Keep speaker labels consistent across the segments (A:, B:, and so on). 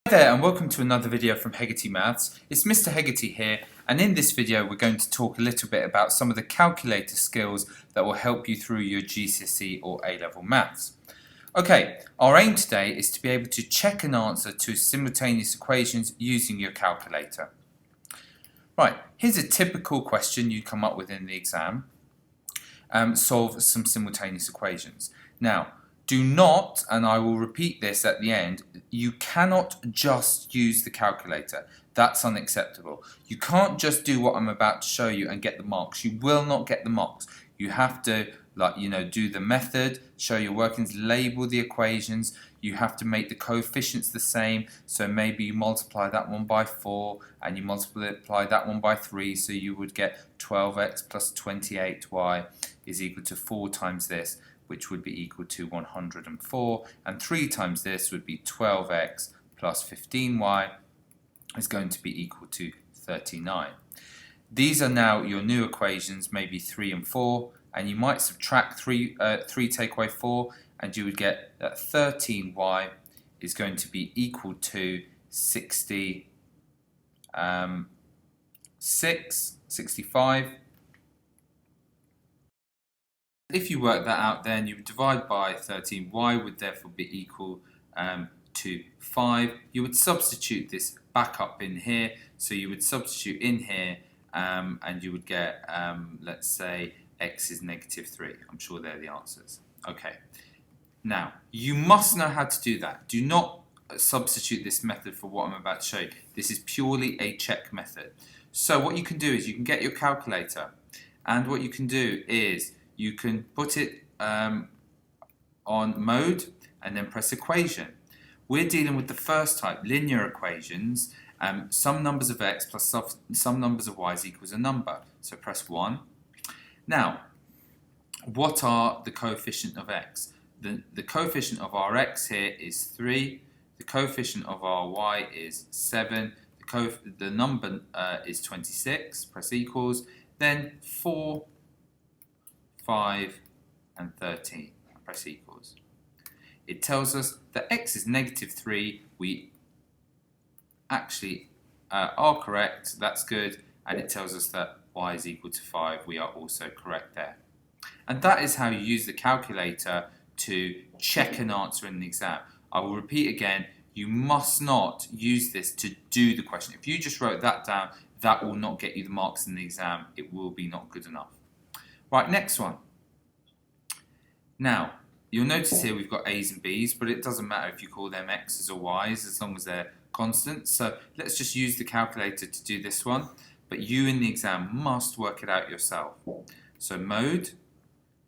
A: Hi there and welcome to another video from HEGARTYMATHS. It's Mr. Hegarty here, and in this video we're going to talk a little bit about some of the calculator skills that will help you through your GCSE or A-level maths. Okay, our aim today is to be able to check an answer to simultaneous equations using your calculator. Right, here's a typical question you come up with in the exam. Solve some simultaneous equations. Now, do not, and I will repeat this at the end, you cannot just use the calculator. That's unacceptable. You can't just do what I'm about to show you and get the marks. You will not get the marks. You have to, do the method, show your workings, label the equations. You have to make the coefficients the same. So maybe you multiply that one by 4 and you multiply that one by 3. So you would get 12x plus 28y is equal to 4 times this, which would be equal to 104, and 3 times this would be 12x plus 15y is going to be equal to 39. These are now your new equations, maybe 3 and 4, and you might subtract 3 take away 4, and you would get that 13y is going to be equal to 65. If you work that out, then you would divide by 13. Y would therefore be equal to 5. You would substitute this back up in here. So you would substitute in here and you would get, let's say, x is negative 3. I'm sure they're the answers. Okay. Now, you must know how to do that. Do not substitute this method for what I'm about to show you. This is purely a check method. So what you can do is you can get your calculator, and what you can do is you can put it on mode and then press equation. We're dealing with the first type, linear equations. Some numbers of x plus some numbers of y is equals a number. So press 1. Now, what are the coefficient of x? The coefficient of our x here is 3. The coefficient of our y is 7. The number is 26. Press equals. Then 4, 5 and 13. Press equals. It tells us that x is negative 3. We actually are correct. That's good. And it tells us that y is equal to 5. We are also correct there. And that is how you use the calculator to check an answer in the exam. I will repeat again. You must not use this to do the question. If you just wrote that down, that will not get you the marks in the exam. It will be not good enough. Right, next one. Now, you'll notice here we've got a's and b's, but it doesn't matter if you call them x's or y's as long as they're constants. So let's just use the calculator to do this one, but you in the exam must work it out yourself. So mode,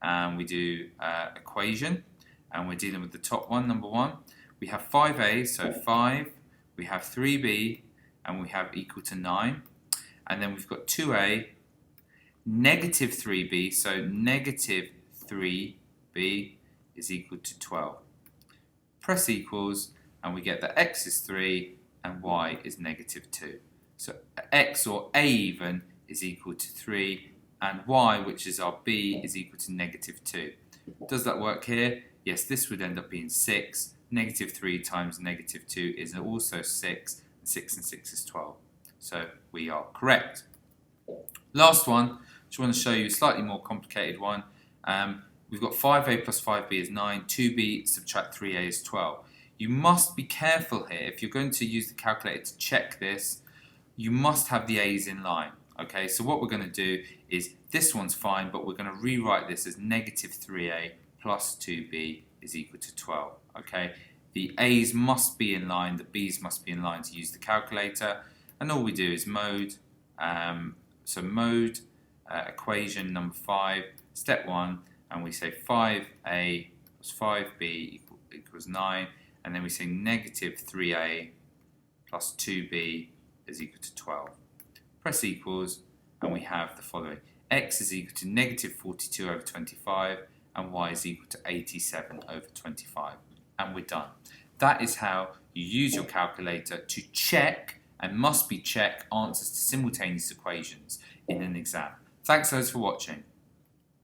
A: and we do equation, and we're dealing with the top one, number 1. We have 5a, so 5, we have 3b, and we have equal to 9, and then we've got 2a, negative 3b, so negative 3b is equal to 12. Press equals, and we get that x is 3 and y is negative 2. So x, or a even, is equal to 3, and y, which is our b, is equal to negative 2. Does that work here? Yes, this would end up being 6. Negative 3 times negative 2 is also 6. 6 and 6 is 12. So we are correct. Last one, just want to show you a slightly more complicated one. We've got 5a plus 5b is 9, 2b subtract 3a is 12. You must be careful here. If you're going to use the calculator to check this, you must have the a's in line. Okay, so what we're going to do is, this one's fine, but we're going to rewrite this as negative 3a plus 2b is equal to 12. Okay, the a's must be in line, the b's must be in line to use the calculator, and all we do is mode. So mode, equation number 5, step 1, and we say 5a plus 5b equals 9, and then we say negative 3a plus 2b is equal to 12. Press equals, and we have the following. X is equal to negative 42 over 25, and y is equal to 87 over 25. And we're done. That is how you use your calculator to check, and must be check, answers to simultaneous equations in an exam. Thanks loads for watching.